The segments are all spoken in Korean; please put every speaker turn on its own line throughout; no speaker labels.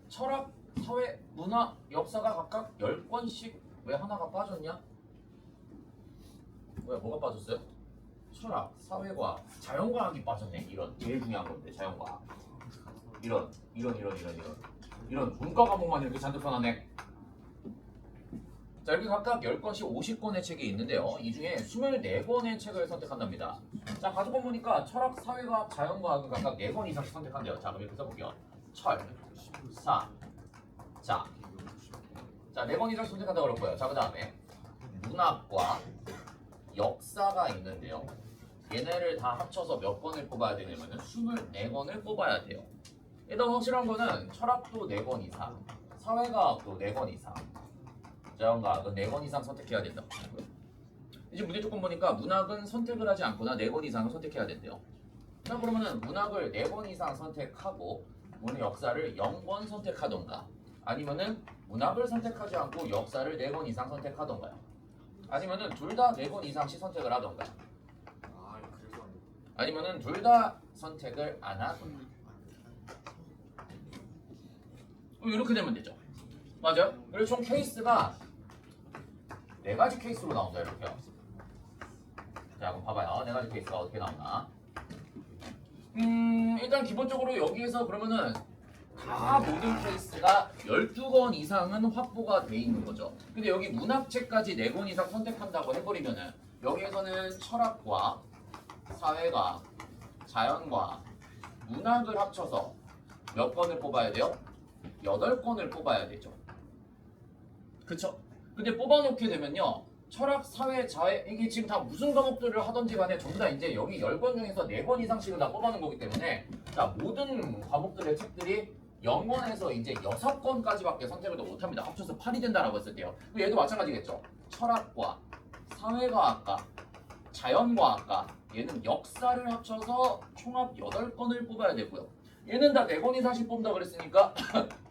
철학, 사회, 문화, 역사가 각각 10권씩 왜 하나가 빠졌냐? 왜 뭐가 빠졌어요? 철학, 사회과학, 자연과학이 빠졌네. 이런 제일 중요한 건데 자연과학. 이런 문과 과목만 이렇게 잔뜩 써놨네. 자, 여기 각각 10권씩 50권의 책이 있는데요. 이 중에 24권의 책을 선택한답니다. 자, 가져고 보니까 철학, 사회과학, 자연과학은 각각 4권 이상씩 선택한대요. 자, 그럼 이렇게 써볼게요. 철, 사, 자, 4권 이상 선택한다고 그럴 거예요. 자, 그 다음에 문학과 역사가 있는데요. 얘네를 다 합쳐서 몇 권을 뽑아야 되냐면 24권을 뽑아야 돼요. 일단 확실한 거는 철학도 4권 이상, 사회과학도 4권 이상, 자연과학은 4권 이상 선택해야 된다고 하고요. 이제 문제 조건 보니까 문학은 선택을 하지 않거나 4권 이상을 선택해야 된대요. 자, 그러면은 문학을 4권 이상 선택하고 문학 역사를 0권 선택하던가, 아니면은 문학을 선택하지 않고 역사를 4권 이상 선택하던가요. 아니면은 둘 다 4권 이상씩 선택을 하던가, 아니면은 둘 다 선택을 안 하거나. 이렇게 되면 되죠. 맞아요? 그리고 총 케이스가 4가지 케이스로 나온다. 이렇게요. 자, 그럼 봐봐요. 4가지 케이스가 어떻게 나오나. 일단 기본적으로 여기에서 그러면은 다 모든 케이스가 12권 이상은 확보가 돼 있는 거죠. 근데 여기 문학책까지 4권 이상 선택한다고 해버리면은 여기에서는 철학과 사회과학, 자연과학, 문학을 합쳐서 몇 권을 뽑아야 돼요? 8권을 뽑아야 되죠. 그쵸? 근데 뽑아놓게 되면요, 철학, 사회, 자해, 이게 지금 다 무슨 과목들을 하던지 간에 전부 다 이제 여기 10권 중에서 4권 이상씩을 다 뽑아놓은 거기 때문에, 자, 모든 과목들의 책들이 0권에서 이제 6권까지밖에 선택을 못합니다. 합쳐서 8이 된다라고 했을 때요. 얘도 마찬가지겠죠. 철학과, 사회과학과, 자연과학과, 얘는 역사를 합쳐서 총합 8권을 뽑아야 되고요. 얘는 다 4권 이상씩 뽑는다 그랬으니까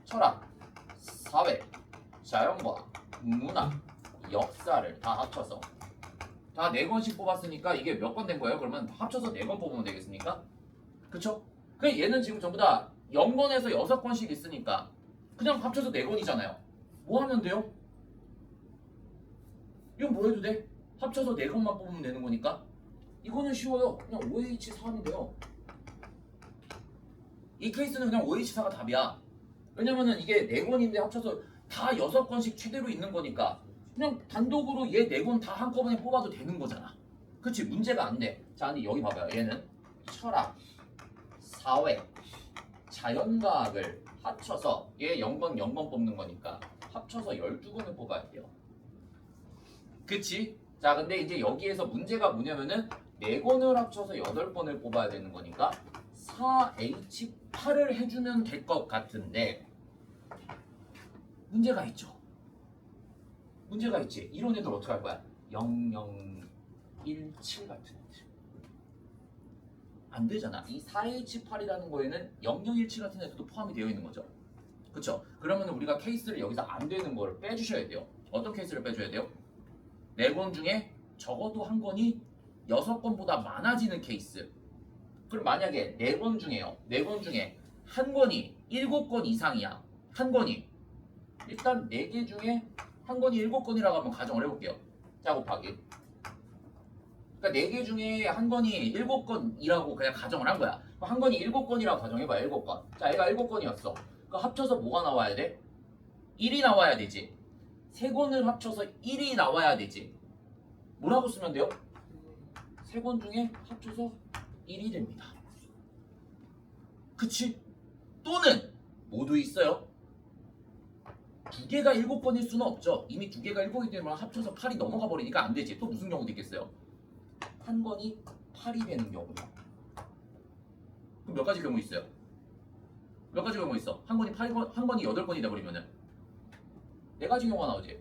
철학, 사회, 자연과학, 문학, 역사를 다 합쳐서 다 4권씩 뽑았으니까 이게 몇 권 된 거예요? 그러면 합쳐서 4권 뽑으면 되겠습니까? 그쵸? 그 얘는 지금 전부 다 0권에서 6권씩 있으니까 그냥 합쳐서 4권이잖아요. 뭐 하면 돼요? 이건 뭐 해도 돼? 합쳐서 4권만 뽑으면 되는 거니까 이거는 쉬워요. 그냥 OH4하면 돼요. 이 케이스는 그냥 OH4가 답이야. 왜냐면은 이게 4권인데 합쳐서 다 6권씩 최대로 있는 거니까 그냥 단독으로 얘 4권 다 한꺼번에 뽑아도 되는 거잖아. 그치? 문제가 안 돼. 자, 근데 여기 봐봐요. 얘는 철학, 사회, 자연과학을 합쳐서 얘 0권 뽑는 거니까 합쳐서 12권을 뽑아야 돼요. 그치? 자, 근데 이제 여기에서 문제가 뭐냐면은 4권을 합쳐서 8권을 뽑아야 되는 거니까 4H8을 해주면 될 것 같은데 문제가 있죠. 문제가 있지. 이런 애들 어떻게 할 거야? 0017 같은 애들. 안 되잖아. 이 4H8이라는 거에는 0017 같은 애들도 포함이 되어 있는 거죠. 그쵸? 그러면 우리가 케이스를 여기서 안 되는 걸 빼주셔야 돼요. 어떤 케이스를 빼줘야 돼요? 4권 중에 적어도 한 권이 6권보다 많아지는 케이스. 그럼 만약에 4권 중에요. 4권 중에 한 권이 7권 이상이야. 한 권이. 일단 4개 중에 한 권이 7권이라고 한번 가정을 해볼게요. 자, 곱하기. 그러니까 4개 중에 한 권이 7권이라고 그냥 가정을 한 거야. 그럼 한 권이 7권이라고 가정해봐. 7권. 자, 얘가 7권이었어. 그 합쳐서 뭐가 나와야 돼? 1이 나와야 되지. 3권을 합쳐서 1이 나와야 되지. 뭐라고 쓰면 돼요? 3권 중에 합쳐서 1이 됩니다. 그치? 또는 모두 있어요. 2개가 7권일 수는 없죠. 이미 2개가 7이기 때문에 합쳐서 8이 넘어가 버리니까 안 되지. 또 무슨 경우도 있겠어요? 한 권이 8이 되는 경우야. 그럼 몇 가지 경우 있어요? 몇 가지 경우 있어? 한 권이 8권, 한 권이 8권이 돼버리면은 4가지 경우가 나오지.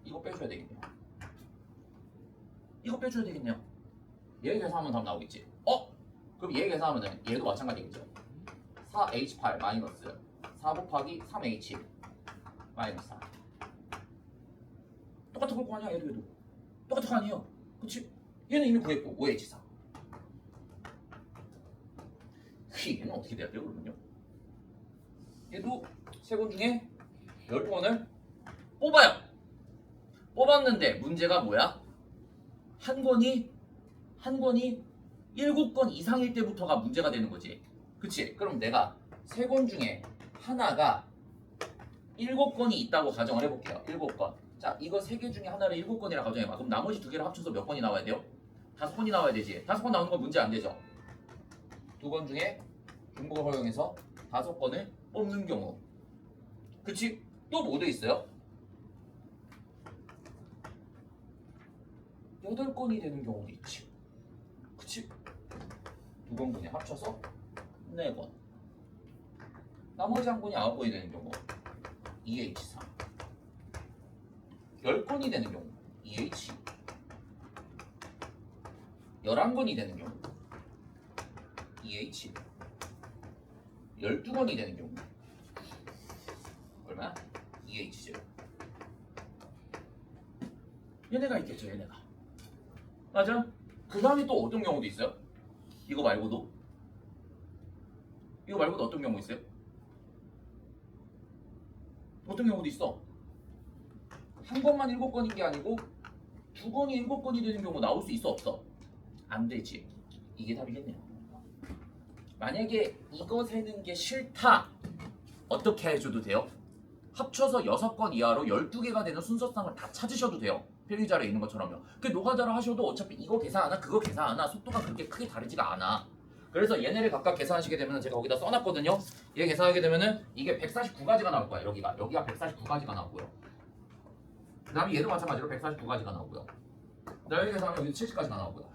이거 빼줘야 되겠네요. 이거 빼줘야 되겠네요. 얘 계산하면 답 나오겠지. 그럼 얘 계산하면은 얘도 마찬가지겠죠. 4H8 마이너스 4 곱하기 3H 마이너스 4. 똑같은 걸 거 아니야. 얘도 얘도 똑같은 거 아니에요. 그치? 얘는 이미 구했고 5H4. 얘는 어떻게 돼야 돼요? 그러면요? 얘도 세 권 중에 12권을 뽑아요. 뽑았는데 문제가 뭐야? 한 권이 7권 이상일 때부터가 문제가 되는 거지. 그치? 그럼 내가 세 권 중에 하나가 7권이 있다고 가정을 해볼게요. 7권. 자, 이거 3개 중에 하나를 7권이라 가정해봐. 그럼 나머지 2개를 합쳐서 몇 권이 나와야 돼요? 5권이 나와야 되지. 5권 나오는 건 문제 안 되죠. 2권 중에 중복을 허용해서 5권을 뽑는 경우. 그치? 또 뭐 돼 있어요? 8권이 되는 경우도 있지. 그치? 2권 분에 합쳐서 4권. 나머지 한 권이 9권이 되는 경우 2H3. 10권이 되는 경우 2H. 11권이 되는 경우 2H. 12권이 되는 경우 얼마야? 2H0. 얘네가 있겠죠, 얘네가. 맞아? 그 다음에 또 어떤 경우도 있어요? 이거 말고도 어떤 경우 있어요? 어떤 경우도 있어. 한 권만 7권인 게 아니고 2권이 7권이 되는 경우 나올 수 있어, 없어? 안 되지. 이게 답이겠네요. 만약에 이거 세는 게 싫다, 어떻게 해줘도 돼요? 합쳐서 6권 이하로 12개가 되는 순서상을 다 찾으셔도 돼요. 필기자료에 있는 것처럼요. 그 노가다로 하셔도 어차피 이거 계산하나 그거 계산하나 속도가 그렇게 크게 다르지가 않아. 그래서 얘네를 각각 계산하시게 되면 제가 거기다 써놨거든요. 얘 계산하게 되면은 이게 149가지가 나올 거야. 여기가 149가지가 나오고요. 그 다음에 얘도 마찬가지로 149가지가 나오고요. 그 다음에 여기 계산하면 여기 70가지가 나오고요.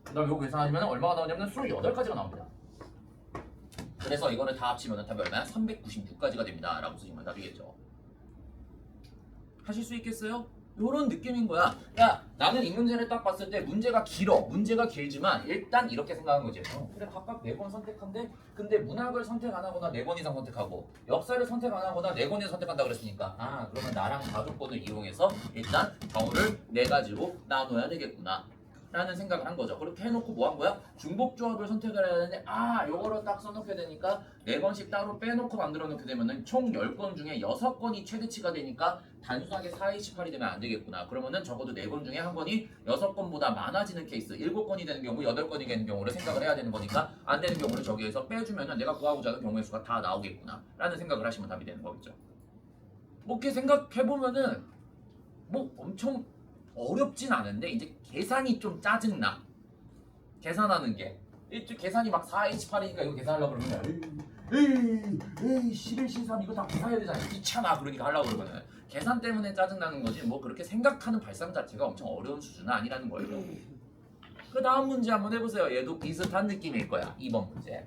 그 다음에 이거 계산하시면 얼마가 나오냐면 28가지가 나옵니다. 그래서 이거를 다 합치면 답이 얼마야? 396가지가 됩니다. 라고 쓰시면 답이겠죠. 하실 수 있겠어요? 요런 느낌인 거야. 야, 나는 이 문제를 딱 봤을 때 문제가 길어. 문제가 길지만 일단 이렇게 생각한 거지. 그래, 각각 4권 선택한데 근데 문학을 선택 안 하거나 4권 이상 선택하고 역사를 선택 안 하거나 4권 이상 선택한다 그랬으니까 그러면 나랑 5권을 이용해서 일단 경우를 4가지로 나눠야 되겠구나 라는 생각을 한 거죠. 그렇게 해놓고 뭐 한 거야? 중복 조합을 선택을 해야 되는데 요거를 딱 써놓게 되니까 4권씩 따로 빼놓고 만들어 놓게 되면은 총 10권 중에 6권이 최대치가 되니까 단순하게 4H8이 되면 안 되겠구나. 그러면은 적어도 4권 중에 한 권이 6권보다 많아지는 케이스, 7권이 되는 경우, 8권이 되는 경우를 생각을 해야 되는 거니까 안 되는 경우를 저기에서 빼주면은 내가 구하고자 하는 경우의 수가 다 나오겠구나 라는 생각을 하시면 답이 되는 거겠죠. 뭐 이렇게 생각해보면은 뭐 엄청 어렵진 않은데 이제 계산이 좀 짜증나. 계산하는 게 계산이 막 4H8이니까 이거 계산하려고 그러면 에이 11C3 이거 다 계산해야 되잖아. 귀찮아. 그러니까 하려고 그러면 계산 때문에 짜증나는 거지 뭐 그렇게 생각하는 발상 자체가 엄청 어려운 수준은 아니라는 거예요. 그 다음 문제 한번 해보세요. 얘도 비슷한 느낌일 거야. 2번 문제.